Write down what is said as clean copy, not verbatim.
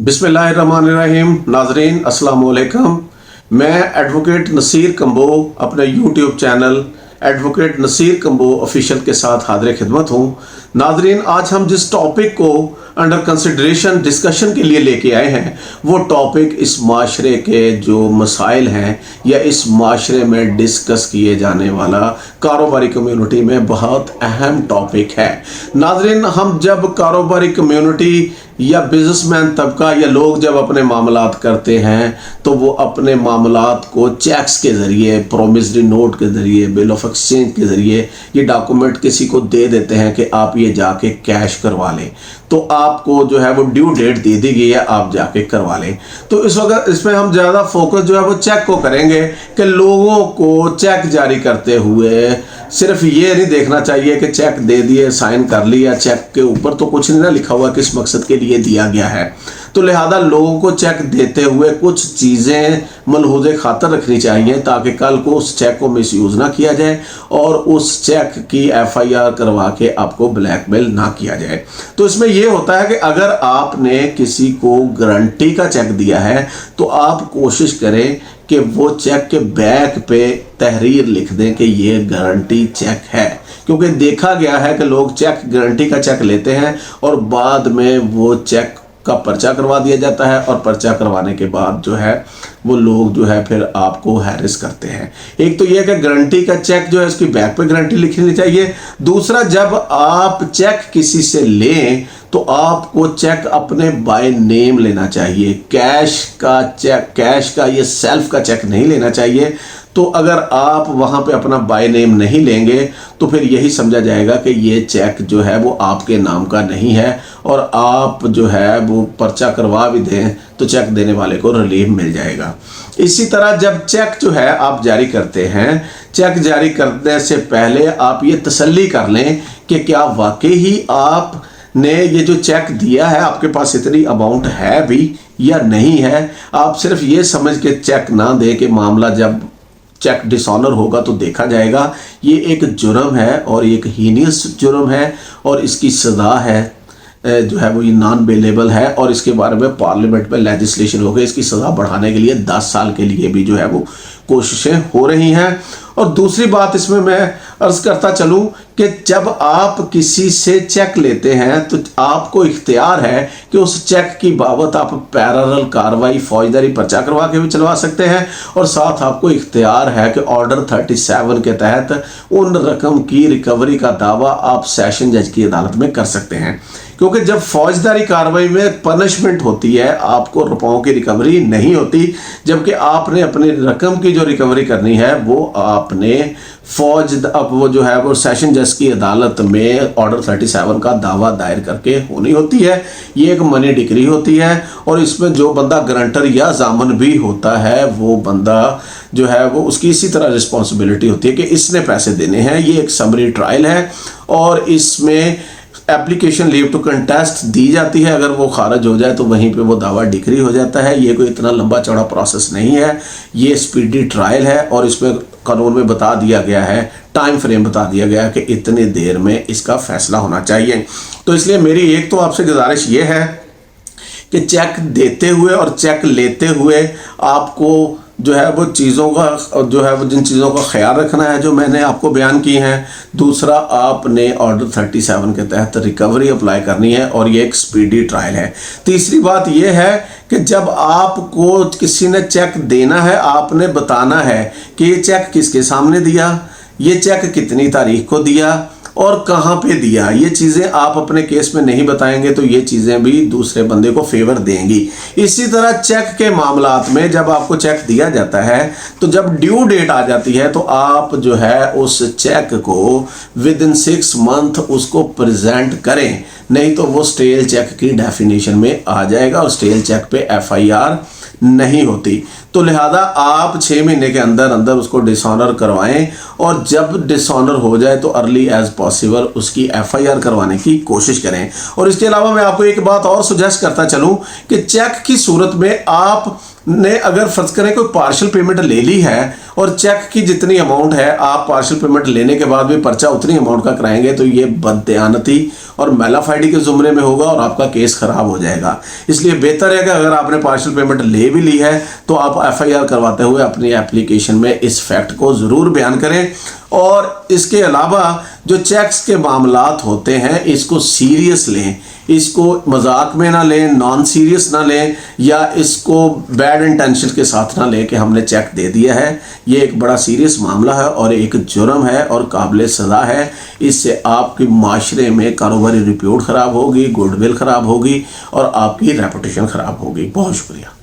बिस्मिल्लाहिर्रहमानिर्रहीम। नाजरीन अस्सलाम वालेकुम। मैं एडवोकेट नसीर कंबो अपने YouTube channel advocate Naseer Kamboh official के साथ हाजिर खिदमत हूँ। नाजरीन, आज हम जिस टॉपिक को अंडर कंसिडरेशन डिस्कशन के लिए लेके आए हैं वो टॉपिक इस माशरे के जो मसाइल हैं या इस माशरे में डिस्कस किए जाने वाला कारोबारी कम्युनिटी में बहुत अहम टॉपिक है। नाजरीन, हम जब कारोबारी कम्युनिटी या बिजनेसमैन तबका या लोग जब अपने मामलात करते हैं तो वो अपने मामलात को चेक्स के ज़रिए, प्रोमिसरी नोट के ज़रिए, बिल ऑफ एक्सचेंज के ज़रिए ये डॉक्यूमेंट किसी को दे देते हैं कि आप ये जाके कैश करवा लें। तो आपको जो है वो ड्यू डेट दे दी गई है, आप जाके करवा लें। तो इस वक्त इसमें हम ज़्यादा फोकस जो है वो चेक को करेंगे कि लोगों को चेक जारी करते हुए सिर्फ ये नहीं देखना चाहिए कि चेक दे दिए, साइन कर लिया, चेक के ऊपर तो कुछ नहीं ना लिखा हुआ किस मकसद के लिए दिया गया है। तो लिहाजा लोगों को चेक देते हुए कुछ चीज़ें मलहूज़े खातर रखनी चाहिए ताकि कल को उस चेक को मिसयूज़ ना किया जाए और उस चेक की FIR करवा के आपको ब्लैकमेल ना किया जाए। तो इसमें यह होता है कि अगर आपने किसी को गारंटी का चेक दिया है तो आप कोशिश करें कि वो चेक के बैक पे तहरीर लिख दें कि ये गारंटी चेक है, क्योंकि देखा गया है कि लोग चेक गारंटी का चेक लेते हैं और बाद में वो चेक का पर्चा करवा दिया जाता है और पर्चा करवाने के बाद जो है वो लोग जो है फिर आपको हैरेस करते हैं। एक तो ये कि गारंटी का चेक जो है उसकी बैक पे गारंटी लिखनी चाहिए। दूसरा, जब आप चेक किसी से लें तो आपको चेक अपने बाय नेम लेना चाहिए। कैश का चेक, कैश का ये सेल्फ का चेक नहीं लेना चाहिए। तो अगर आप वहाँ पे अपना बाय नेम नहीं लेंगे तो फिर यही समझा जाएगा कि ये चेक जो है वो आपके नाम का नहीं है और आप जो है वो पर्चा करवा भी दें तो चेक देने वाले को रिलीफ मिल जाएगा। इसी तरह जब चेक जो है आप जारी करते हैं, चेक जारी करने से पहले आप ये तसल्ली कर लें कि क्या वाकई ही आप ने ये जो चेक दिया है आपके पास इतनी अमाउंट है भी या नहीं है। आप सिर्फ ये समझ के चेक ना दें कि मामला जब चेक डिसऑनर होगा तो देखा जाएगा। ये एक जुर्म है और एक हीनियस जुर्म है और इसकी सज़ा है जो है वो ये नॉन बेलेबल है और इसके बारे में पार्लियामेंट में लेजिस्लेशन हो गई। इसकी सज़ा बढ़ाने के लिए 10 साल के लिए भी जो है वो कोशिशें हो रही हैं। और दूसरी बात इसमें मैं अर्ज़ करता चलूँ कि जब आप किसी से चेक लेते हैं तो आपको इख्तियार है कि उस चेक की बाबत आप पैरेलल कार्रवाई, फौजदारी पर्चा करवा के भी चलवा सकते हैं और साथ आपको इख्तियार है कि ऑर्डर 37 के तहत उन रकम की रिकवरी का दावा आप सेशन जज की अदालत में कर सकते हैं। क्योंकि जब फौजदारी कार्रवाई में पनिशमेंट होती है आपको रुपयों की रिकवरी नहीं होती, जबकि आपने अपनी रकम की जो रिकवरी करनी है वो आपने अब वो जो है वो सेशन जज की अदालत में ऑर्डर 37 का दावा दायर करके होनी होती है। ये एक मनी डिक्री होती है और इसमें जो बंदा गारंटर या जामन भी होता है वो बंदा जो है वो उसकी इसी तरह रिस्पॉन्सिबिलिटी होती है कि इसने पैसे देने हैं। ये एक समरी ट्रायल है और इसमें एप्लीकेशन लीव टू कंटेस्ट दी जाती है। अगर वो खारिज हो जाए तो वहीं पे वो दावा डिक्री हो जाता है। ये कोई इतना लंबा चौड़ा प्रोसेस नहीं है, ये स्पीडी ट्रायल है और इसमें कानून में बता दिया गया है, टाइम फ्रेम बता दिया गया है कि इतनी देर में इसका फैसला होना चाहिए। तो इसलिए मेरी एक तो आपसे गुजारिश ये है कि चेक देते हुए और चेक लेते हुए आपको जो है वो चीज़ों का जो है वो जिन चीज़ों का ख्याल रखना है जो मैंने आपको बयान की हैं। दूसरा, आपने ऑर्डर 37 के तहत रिकवरी अप्लाई करनी है और ये एक स्पीडी ट्रायल है। तीसरी बात ये है कि जब आपको किसी ने चेक देना है आपने बताना है कि ये चेक किसके सामने दिया, ये चेक कितनी तारीख को दिया और कहाँ पे दिया। ये चीज़ें आप अपने केस में नहीं बताएंगे तो ये चीज़ें भी दूसरे बंदे को फेवर देंगी। इसी तरह चेक के मामलात में जब आपको चेक दिया जाता है तो जब ड्यू डेट आ जाती है तो आप जो है उस चेक को विदिन 6 मंथ उसको प्रेजेंट करें, नहीं तो वो स्टेल चेक की डेफिनेशन में आ जाएगा और स्टेल चेक पे FIR नहीं होती। तो लिहाजा आप 6 महीने के अंदर अंदर उसको डिसऑनर करवाएं और जब डिसऑनर हो जाए तो अर्ली एज पॉसिबल उसकी FIR करवाने की कोशिश करें। और इसके अलावा मैं आपको एक बात और सुजेस्ट करता चलूं कि चेक की सूरत में आप ने अगर फर्ज करें कोई पार्शियल पेमेंट ले ली है और चेक की जितनी अमाउंट है आप पार्शियल पेमेंट लेने के बाद भी पर्चा उतनी अमाउंट का कराएंगे तो ये बददयानती اور मैलाफाइडी के ज़ुमरे में होगा और आपका केस ख़राब हो जाएगा। इसलिए बेहतर है कि अगर आपने पार्शियल पेमेंट ले भी ली है तो आप FIR करवाते हुए अपनी एप्लीकेशन में इस फैक्ट को ज़रूर बयान करें। और इसके अलावा जो चेक्स के मामलात होते हैं इसको सीरियस लें, इसको मजाक में ना लें, नॉन सीरियस ना लें, या इसको बैड इंटेंशन के साथ ना लें कि हमने चेक दे दिया है। ये एक बड़ा सीरियस मामला है और एक जुर्म है और काबिल सज़ा है। इससे आपकी माशरे में कारोबारी रिप्यूट ख़राब होगी, गुडविल ख़राब होगी और आपकी रेपुटेशन ख़राब होगी। बहुत शुक्रिया।